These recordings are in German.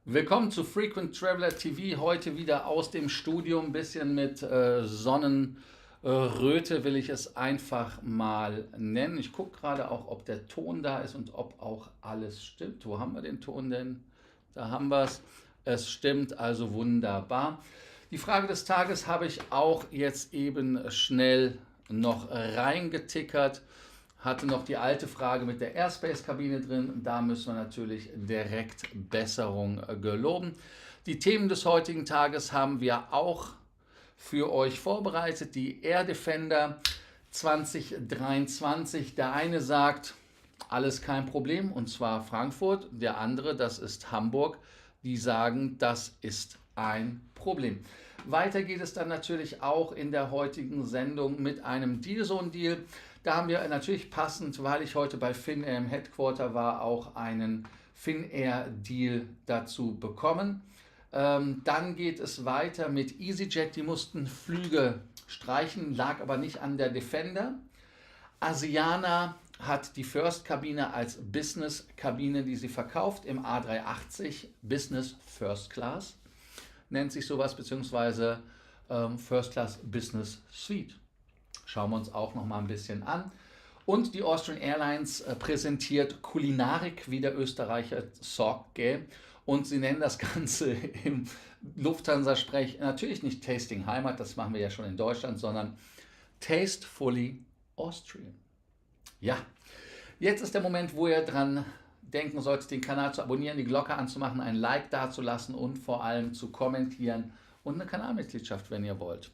Willkommen zu Frequent Traveler TV, heute wieder aus dem Studio, ein bisschen mit Sonnenröte will ich es einfach mal nennen. Ich gucke gerade auch, ob der Ton da ist und ob auch alles stimmt. Wo haben wir den Ton denn? Da haben wir es. Es stimmt also wunderbar. Die Frage des Tages habe ich auch jetzt eben schnell noch reingetickert. Hatte noch die alte Frage mit der Airspace-Kabine drin. Da müssen wir natürlich direkt Besserung geloben. Die Themen des heutigen Tages haben wir auch für euch vorbereitet. Die Air Defender 2023. Der eine sagt, alles kein Problem, und zwar Frankfurt. Der andere, das ist Hamburg. Die sagen, das ist ein Problem. Weiter geht es dann natürlich auch in der heutigen Sendung mit einem Dealzone-Deal. Da haben wir natürlich passend, weil ich heute bei Finnair im Headquarter war, auch einen Finnair-Deal dazu bekommen. Dann geht es weiter mit EasyJet. Die mussten Flüge streichen, lag aber nicht an der Defender. Asiana hat die First-Kabine als Business-Kabine, die sie verkauft, im A380 Business First Class. Nennt sich sowas, beziehungsweise First Class Business Suite. Schauen wir uns auch noch mal ein bisschen an. Und die Austrian Airlines präsentiert Kulinarik, wie der Österreicher Sorge. Und sie nennen das Ganze im Lufthansa-Sprech natürlich nicht Tasting Heimat, das machen wir ja schon in Deutschland, sondern Tastefully Austrian. Ja, jetzt ist der Moment, wo ihr dran denken solltet, den Kanal zu abonnieren, die Glocke anzumachen, ein Like dazulassen und vor allem zu kommentieren und eine Kanalmitgliedschaft, wenn ihr wollt.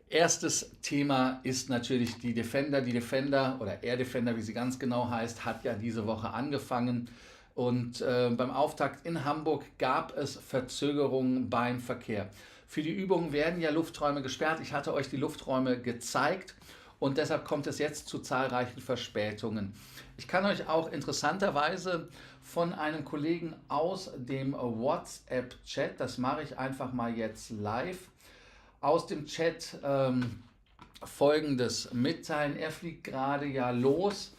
Erstes Thema ist natürlich die Defender. Die Defender oder Air Defender, wie sie ganz genau heißt, hat ja diese Woche angefangen. Und beim Auftakt in Hamburg gab es Verzögerungen beim Verkehr. Für die Übung werden ja Lufträume gesperrt. Ich hatte euch die Lufträume gezeigt und deshalb kommt es jetzt zu zahlreichen Verspätungen. Ich kann euch auch interessanterweise von einem Kollegen aus dem WhatsApp-Chat, das mache ich einfach mal jetzt live, aus dem Chat Folgendes mitteilen. Er fliegt gerade ja los.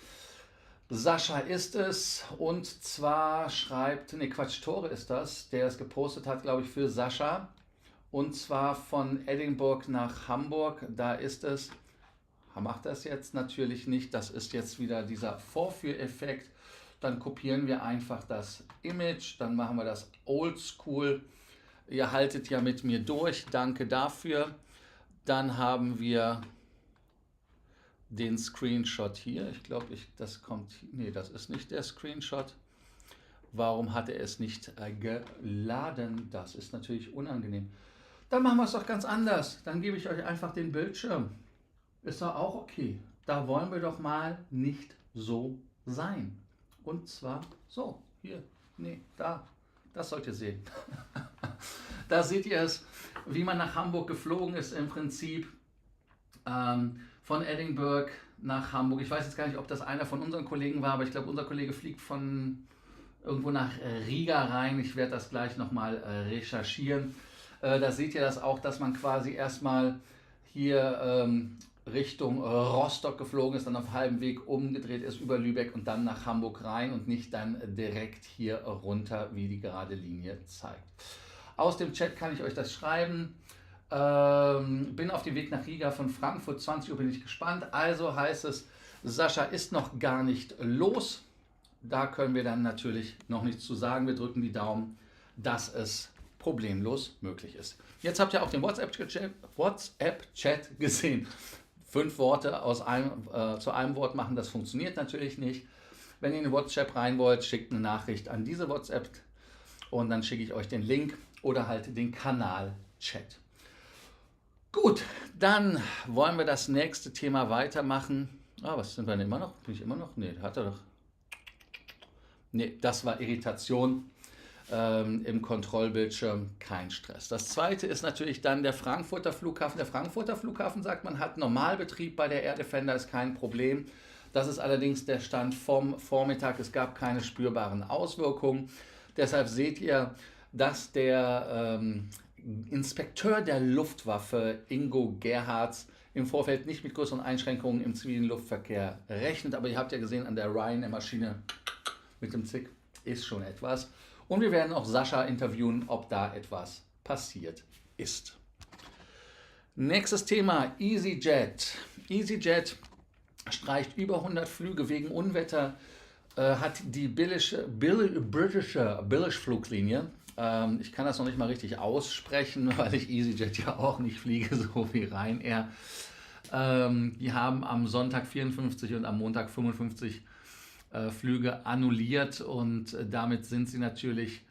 Sascha ist es, und zwar schreibt, ne Quatsch, Tore ist das, der es gepostet hat, glaube ich, für Sascha. Und zwar von Edinburgh nach Hamburg, da ist es. Macht das jetzt natürlich nicht, das ist jetzt wieder dieser Vorführeffekt. Dann kopieren wir einfach das Image, dann machen wir das Oldschool. Ihr haltet ja mit mir durch, danke dafür. Dann haben wir den Screenshot hier. Ich glaube, das kommt, nee, das ist nicht der Screenshot. Warum hat er es nicht geladen? Das ist natürlich unangenehm. Dann machen wir es doch ganz anders. Dann gebe ich euch einfach den Bildschirm. Ist doch auch okay. Da wollen wir doch mal nicht so sein. Und zwar so, hier, nee, da. Das sollt ihr sehen. Da seht ihr es, wie man nach Hamburg geflogen ist im Prinzip. Von Edinburgh nach Hamburg. Ich weiß jetzt gar nicht, ob das einer von unseren Kollegen war, aber ich glaube, unser Kollege fliegt von irgendwo nach Riga rein. Ich werde das gleich nochmal recherchieren. Da seht ihr das auch, dass man quasi erstmal hier Richtung Rostock geflogen ist, dann auf halbem Weg umgedreht ist über Lübeck und dann nach Hamburg rein und nicht dann direkt hier runter, wie die gerade Linie zeigt. Aus dem Chat kann ich euch das schreiben. Bin auf dem Weg nach Riga von Frankfurt, 20 Uhr bin ich gespannt. Also heißt es, Sascha ist noch gar nicht los. da können wir dann natürlich noch nichts zu sagen. Wir drücken die Daumen, dass es problemlos möglich ist. Jetzt habt ihr auch den WhatsApp-Chat gesehen. 5 Worte zu einem Wort machen, das funktioniert natürlich nicht. Wenn ihr in den WhatsApp rein wollt, schickt eine Nachricht an diese WhatsApp und dann schicke ich euch den Link oder halt den Kanal-Chat. Gut, dann wollen wir das nächste Thema weitermachen. Was sind wir denn immer noch? Bin ich immer noch? Nee, hat er doch. Nee, das war Irritation im Kontrollbildschirm, kein Stress. Das zweite ist natürlich dann der Frankfurter Flughafen. Der Frankfurter Flughafen sagt, man hat Normalbetrieb bei der Air Defender, ist kein Problem. Das ist allerdings der Stand vom Vormittag. Es gab keine spürbaren Auswirkungen. Deshalb seht ihr, dass der Inspekteur der Luftwaffe Ingo Gerhards im Vorfeld nicht mit größeren Einschränkungen im zivilen Luftverkehr rechnet. Aber ihr habt ja gesehen, an der Ryanair-Maschine mit dem Zick ist schon etwas. Und wir werden auch Sascha interviewen, ob da etwas passiert ist. Nächstes Thema, EasyJet. EasyJet streicht über 100 Flüge wegen Unwetter, hat die britische Billigfluglinie, ich kann das noch nicht mal richtig aussprechen, weil ich EasyJet ja auch nicht fliege, so wie Ryanair. Die haben am Sonntag 54 und am Montag 55 Flüge annulliert und damit sind sie natürlich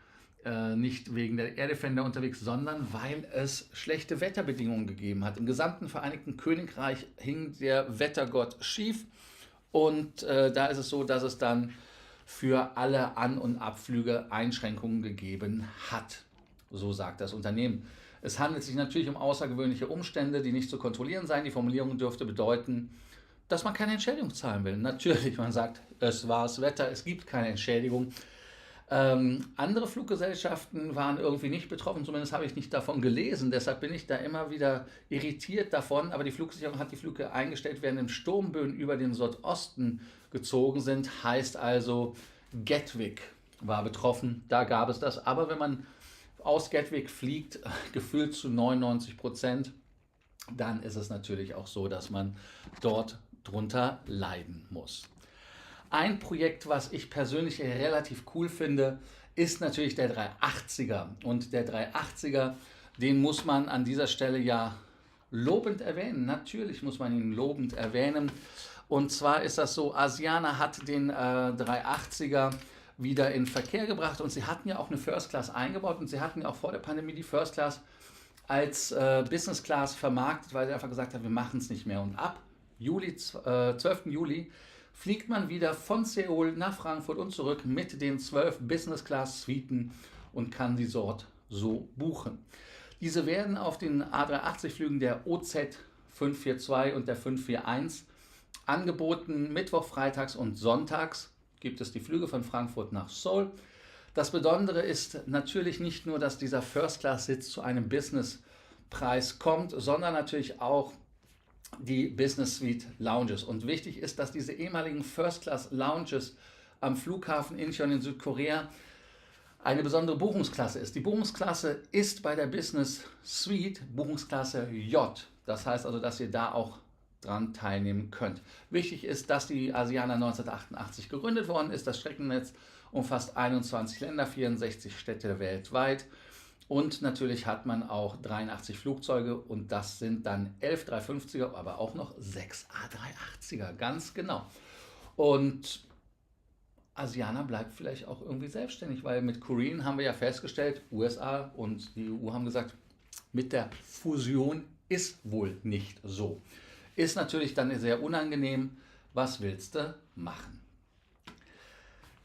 nicht wegen der Air Defender unterwegs, sondern weil es schlechte Wetterbedingungen gegeben hat. Im gesamten Vereinigten Königreich hing der Wettergott schief und da ist es so, dass es dann für alle An- und Abflüge Einschränkungen gegeben hat. So sagt das Unternehmen. Es handelt sich natürlich um außergewöhnliche Umstände, die nicht zu kontrollieren seien. Die Formulierung dürfte bedeuten, dass man keine Entschädigung zahlen will. Natürlich, man sagt, es war das Wetter, es gibt keine Entschädigung. Andere Fluggesellschaften waren irgendwie nicht betroffen, zumindest habe ich nicht davon gelesen. Deshalb bin ich da immer wieder irritiert davon. Aber die Flugsicherung hat die Flüge eingestellt, während Sturmböen über den Südosten gezogen sind. Heißt also, Gatwick war betroffen, da gab es das. Aber wenn man aus Gatwick fliegt, gefühlt zu 99%, dann ist es natürlich auch so, dass man dort drunter leiden muss. Ein Projekt, was ich persönlich relativ cool finde, ist natürlich der 380er. Und der 380er, den muss man an dieser Stelle ja lobend erwähnen. Natürlich muss man ihn lobend erwähnen. Und zwar ist das so, Asiana hat den 380er wieder in Verkehr gebracht und sie hatten ja auch eine First Class eingebaut und sie hatten ja auch vor der Pandemie die First Class als Business Class vermarktet, weil sie einfach gesagt haben, wir machen es nicht mehr. Und ab 12. Juli fliegt man wieder von Seoul nach Frankfurt und zurück mit den 12 Business Class Suiten und kann sie dort so buchen. Diese werden auf den A380 Flügen der OZ 542 und der 541 angeboten. Mittwoch, freitags und sonntags gibt es die Flüge von Frankfurt nach Seoul. Das Besondere ist natürlich nicht nur, dass dieser First-Class-Sitz zu einem Business-Preis kommt, sondern natürlich auch die Business Suite Lounges. Und wichtig ist, dass diese ehemaligen First-Class-Lounges am Flughafen Incheon in Südkorea eine besondere Buchungsklasse ist. Die Buchungsklasse ist bei der Business Suite Buchungsklasse J. Das heißt also, dass ihr da auch dran teilnehmen könnt. Wichtig ist, dass die Asiana 1988 gegründet worden ist. Das Streckennetz umfasst 21 Länder, 64 Städte weltweit. Und natürlich hat man auch 83 Flugzeuge und das sind dann 11 350er, aber auch noch 6 A380er, ganz genau. Und Asiana bleibt vielleicht auch irgendwie selbstständig, weil mit Korean haben wir ja festgestellt, USA und die EU haben gesagt, mit der Fusion ist wohl nicht so. Ist natürlich dann sehr unangenehm. Was willst du machen?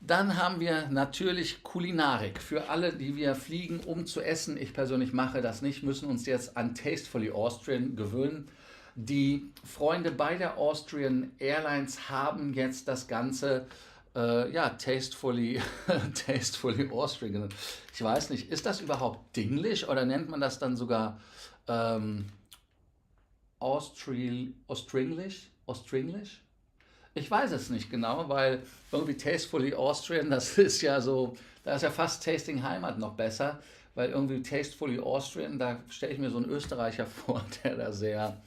Dann haben wir natürlich Kulinarik. Für alle, die wir fliegen, um zu essen, ich persönlich mache das nicht, müssen uns jetzt an Tastefully Austrian gewöhnen. Die Freunde bei der Austrian Airlines haben jetzt das Ganze Tastefully Austrian. Ich weiß nicht, ist das überhaupt Dinglish oder nennt man das dann sogar Austringlish? Ich weiß es nicht genau, weil irgendwie Tastefully Austrian, das ist ja so, da ist ja fast Tasting Heimat noch besser, weil irgendwie Tastefully Austrian, da stelle ich mir so einen Österreicher vor, der da sehr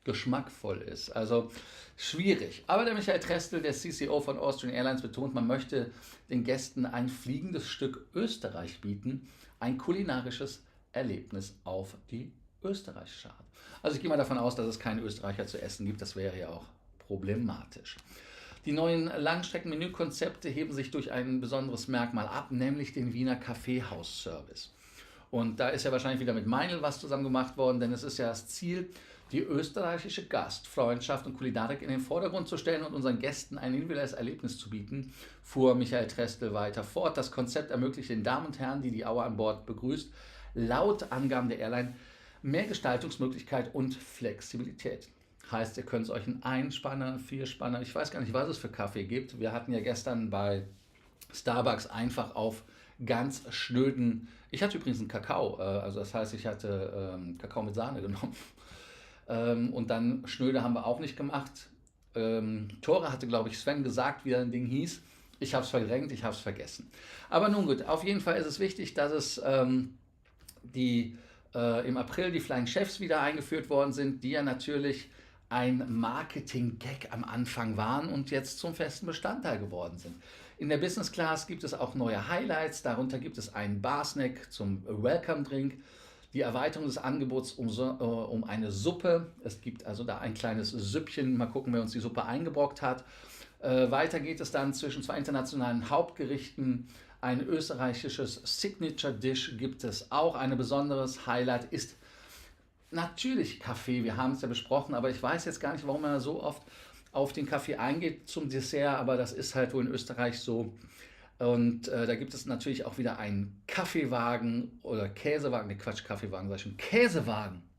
geschmackvoll ist. Also schwierig. Aber der Michael Trestel, der CCO von Austrian Airlines, betont, man möchte den Gästen ein fliegendes Stück Österreich bieten, ein kulinarisches Erlebnis auf die österreichische Art. Also ich gehe mal davon aus, dass es keinen Österreicher zu essen gibt, das wäre ja auch problematisch. Die neuen Langstrecken-Menükonzepte heben sich durch ein besonderes Merkmal ab, nämlich den Wiener Kaffeehaus-Service. Und da ist ja wahrscheinlich wieder mit Meinl was zusammen gemacht worden, denn es ist ja das Ziel, die österreichische Gastfreundschaft und Kulinarik in den Vordergrund zu stellen und unseren Gästen ein individuelles Erlebnis zu bieten, fuhr Michael Trestel weiter fort. Das Konzept ermöglicht den Damen und Herren, die die Auer an Bord begrüßt, laut Angaben der Airline mehr Gestaltungsmöglichkeit und Flexibilität. Heißt, ihr könnt euch einen Einspanner, Vierspanner, ich weiß gar nicht, was es für Kaffee gibt. Wir hatten ja gestern bei Starbucks einfach auf ganz schnöden, ich hatte übrigens einen Kakao, also das heißt, ich hatte Kakao mit Sahne genommen. Und dann schnöde haben wir auch nicht gemacht. Tore hatte, glaube ich, Sven gesagt, wie ein Ding hieß. Ich habe es verdrängt, ich habe es vergessen. Aber nun gut, auf jeden Fall ist es wichtig, dass es im April die Flying Chefs wieder eingeführt worden sind, die ja natürlich ein Marketing-Gag am Anfang waren und jetzt zum festen Bestandteil geworden sind. In der Business Class gibt es auch neue Highlights, darunter gibt es einen Barsnack zum Welcome Drink, die Erweiterung des Angebots um eine Suppe. Es gibt also da ein kleines Süppchen, mal gucken, wer uns die Suppe eingebrockt hat. Weiter geht es dann zwischen zwei internationalen Hauptgerichten. Ein österreichisches Signature Dish gibt es auch. Ein besonderes Highlight ist natürlich Kaffee. Wir haben es ja besprochen, aber ich weiß jetzt gar nicht, warum man so oft auf den Kaffee eingeht zum Dessert, aber das ist halt wohl in Österreich so. Und da gibt es natürlich auch wieder einen Kaffeewagen oder Käsewagen, ne Quatsch, Kaffeewagen, sag ich schon,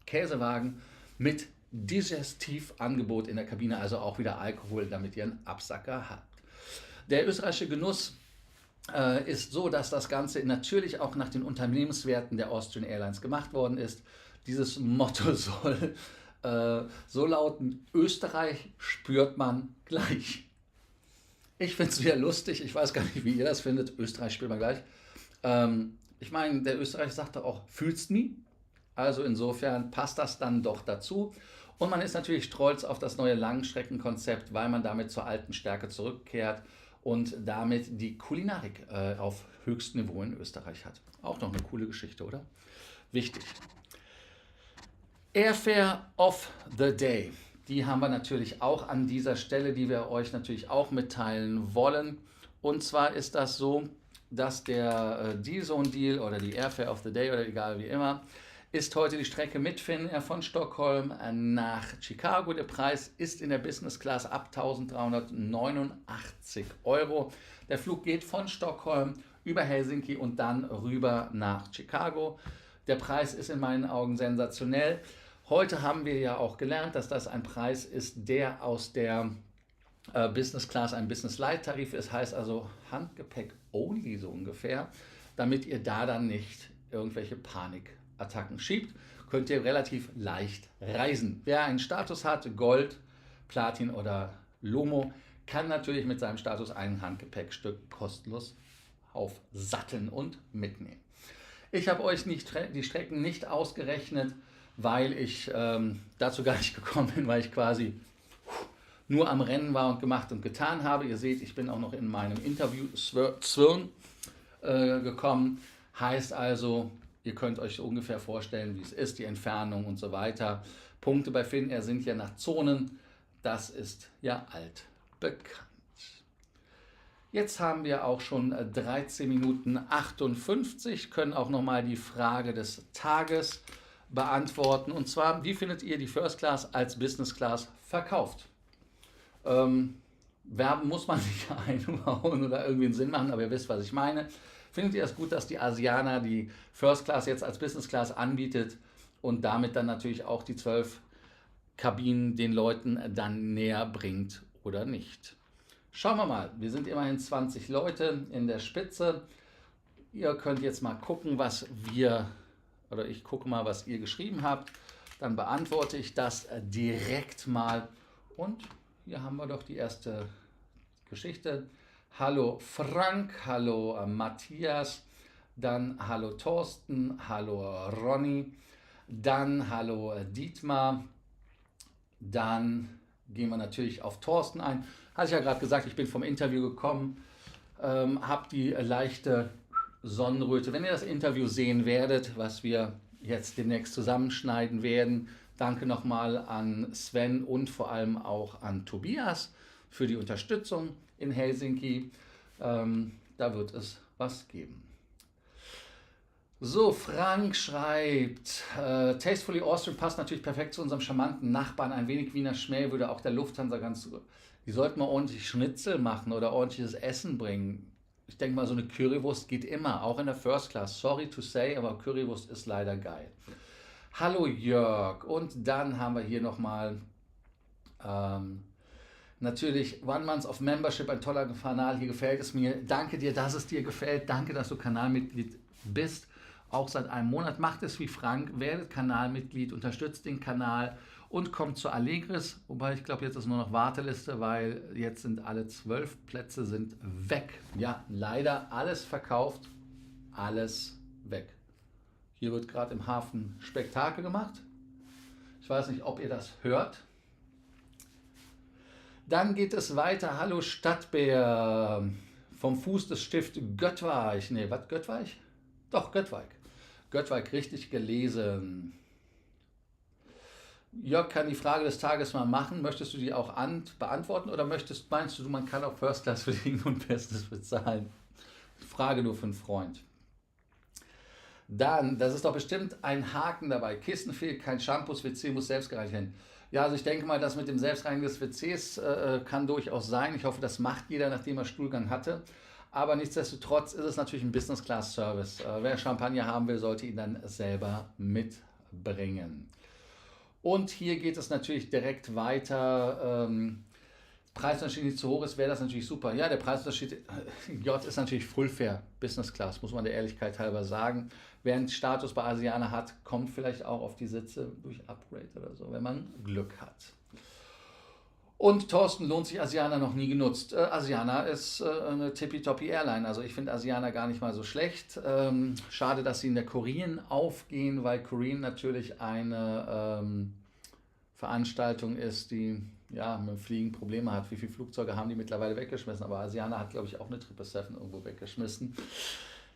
Käsewagen mit Digestivangebot in der Kabine, also auch wieder Alkohol, damit ihr einen Absacker habt. Der österreichische Genuss ist so, dass das Ganze natürlich auch nach den Unternehmenswerten der Austrian Airlines gemacht worden ist. Dieses Motto soll so lauten: Österreich spürt man gleich. Ich finde es wieder lustig, ich weiß gar nicht, wie ihr das findet. Österreich spürt man gleich. Ich meine, der Österreicher sagte auch, fühlst me? Also insofern passt das dann doch dazu. Und man ist natürlich stolz auf das neue Langstreckenkonzept, weil man damit zur alten Stärke zurückkehrt und damit die Kulinarik auf höchstem Niveau in Österreich hat. Auch noch eine coole Geschichte, oder? Wichtig. Airfare of the Day. Die haben wir natürlich auch an dieser Stelle, die wir euch natürlich auch mitteilen wollen. Und zwar ist das so, dass der D-Zone-Deal oder die Airfare of the Day oder egal wie immer, ist heute die Strecke mit Finnair von Stockholm nach Chicago. Der Preis ist in der Business Class ab 1.389 Euro. Der Flug geht von Stockholm über Helsinki und dann rüber nach Chicago. Der Preis ist in meinen Augen sensationell. Heute haben wir ja auch gelernt, dass das ein Preis ist, der aus der Business Class ein Business Light Tarif ist, heißt also Handgepäck only so ungefähr, damit ihr da dann nicht irgendwelche Panikattacken schiebt, könnt ihr relativ leicht reisen. Wer einen Status hat, Gold, Platin oder Lomo, kann natürlich mit seinem Status ein Handgepäckstück kostenlos aufsatteln und mitnehmen. Ich habe euch die Strecken nicht ausgerechnet, weil ich dazu gar nicht gekommen bin, weil ich quasi nur am Rennen war und gemacht und getan habe. Ihr seht, ich bin auch noch in meinem Interview Zwirn gekommen. Heißt also, ihr könnt euch so ungefähr vorstellen, wie es ist, die Entfernung und so weiter. Punkte bei Finnair sind ja nach Zonen. Das ist ja altbekannt. Jetzt haben wir auch schon 13 Minuten 58, können auch nochmal die Frage des Tages beantworten. Und zwar, wie findet ihr die First Class als Business Class verkauft? Werben muss man nicht einbauen oder irgendwie einen Sinn machen, aber ihr wisst, was ich meine. Findet ihr es gut, dass die Asiana die First Class jetzt als Business Class anbietet und damit dann natürlich auch die 12 Kabinen den Leuten dann näher bringt oder nicht? Schauen wir mal, wir sind immerhin 20 Leute in der Spitze. Ihr könnt jetzt mal gucken, ich gucke mal, was ihr geschrieben habt. Dann beantworte ich das direkt mal. Und hier haben wir doch die erste Geschichte. Hallo Frank, hallo Matthias, dann hallo Thorsten, hallo Ronny, dann hallo Dietmar, Dann gehen wir natürlich auf Thorsten ein. Hatte ich ja gerade gesagt, ich bin vom Interview gekommen, habe die leichte Sonnenröte. Wenn ihr das Interview sehen werdet, was wir jetzt demnächst zusammenschneiden werden, danke nochmal an Sven und vor allem auch an Tobias für die Unterstützung in Helsinki. Da wird es was geben. So, Frank schreibt, Tastefully Austrian passt natürlich perfekt zu unserem charmanten Nachbarn. Ein wenig Wiener Schmäh würde auch der Lufthansa ganz... Die sollten mal ordentlich Schnitzel machen oder ordentliches Essen bringen. Ich denke mal, so eine Currywurst geht immer, auch in der First Class. Sorry to say, aber Currywurst ist leider geil. Hallo Jörg. Und dann haben wir hier nochmal natürlich One Month of Membership, ein toller Kanal. Hier gefällt es mir. Danke dir, dass es dir gefällt. Danke, dass du Kanalmitglied bist. Auch seit einem Monat. Macht es wie Frank, werdet Kanalmitglied, unterstützt den Kanal und kommt zu Allegris. Wobei ich glaube, jetzt ist nur noch Warteliste, weil jetzt sind alle 12 Plätze sind weg. Ja, leider alles verkauft, alles weg. Hier wird gerade im Hafen Spektakel gemacht. Ich weiß nicht, ob ihr das hört. Dann geht es weiter. Hallo Stadtbär. Vom Fuß des Stift Göttweich. Ne, was Göttweich? Doch, Göttweig. Göttweig, richtig gelesen. Jörg kann die Frage des Tages mal machen. Möchtest du die auch beantworten oder meinst du, man kann auch First Class fliegen und Bestes bezahlen? Frage nur für einen Freund. Dann, das ist doch bestimmt ein Haken dabei. Kissen fehlt, kein Shampoo, das WC muss selbst gereinigt werden. Ja, also ich denke mal, das mit dem Selbstreinigen des WCs kann durchaus sein. Ich hoffe, das macht jeder, nachdem er Stuhlgang hatte. Aber nichtsdestotrotz ist es natürlich ein Business-Class-Service. Wer Champagner haben will, sollte ihn dann selber mitbringen. Und hier geht es natürlich direkt weiter. Preisunterschied nicht zu hoch ist, wäre das natürlich super. Ja, der Preisunterschied J ist natürlich Full Fare, Business Class, muss man der Ehrlichkeit halber sagen. Wer einen Status bei Asiana hat, kommt vielleicht auch auf die Sitze durch Upgrade oder so, wenn man Glück hat. Und Thorsten, lohnt sich Asiana noch nie genutzt. Asiana ist eine tippitoppi Airline, also ich finde Asiana gar nicht mal so schlecht. Schade, dass sie in der Korean aufgehen, weil Korean natürlich eine Veranstaltung ist, die ja mit dem Fliegen Probleme hat. Wie viele Flugzeuge haben die mittlerweile weggeschmissen? Aber Asiana hat, glaube ich, auch eine 777 irgendwo weggeschmissen.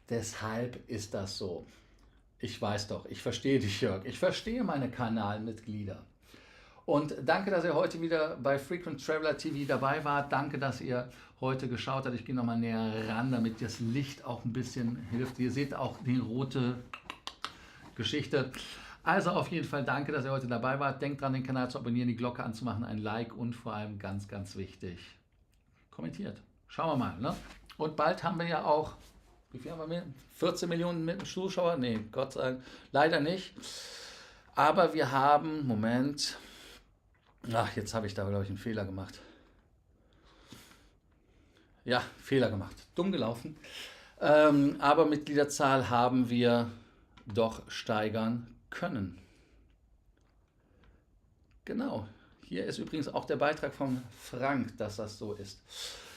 Deshalb ist das so. Ich weiß doch, ich verstehe dich, Jörg. Ich verstehe meine Kanalmitglieder. Und danke, dass ihr heute wieder bei Frequent Traveler TV dabei wart. Danke, dass ihr heute geschaut habt. Ich gehe nochmal näher ran, damit das Licht auch ein bisschen hilft. Ihr seht auch die rote Geschichte. Also auf jeden Fall danke, dass ihr heute dabei wart. Denkt dran, den Kanal zu abonnieren, die Glocke anzumachen, ein Like und vor allem ganz, ganz wichtig, kommentiert. Schauen wir mal. Ne? Und bald haben wir ja auch, wie viel haben wir mehr? 14 Millionen mit dem Zuschauer? Nee, Gott sei Dank, leider nicht. Aber wir haben, Moment, ach, jetzt habe ich da, glaube ich, einen Fehler gemacht. Ja, Fehler gemacht. Dumm gelaufen. Aber Mitgliederzahl haben wir doch steigern können. Genau. Hier ist übrigens auch der Beitrag von Frank, dass das so ist.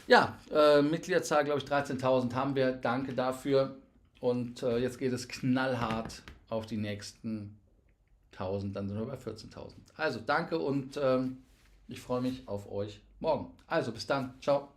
Ja, Mitgliederzahl, glaube ich, 13.000 haben wir. Danke dafür. Und jetzt geht es knallhart auf die nächsten 1.000. Dann sind wir bei 14.000. Also danke und ich freue mich auf euch morgen. Also bis dann. Ciao.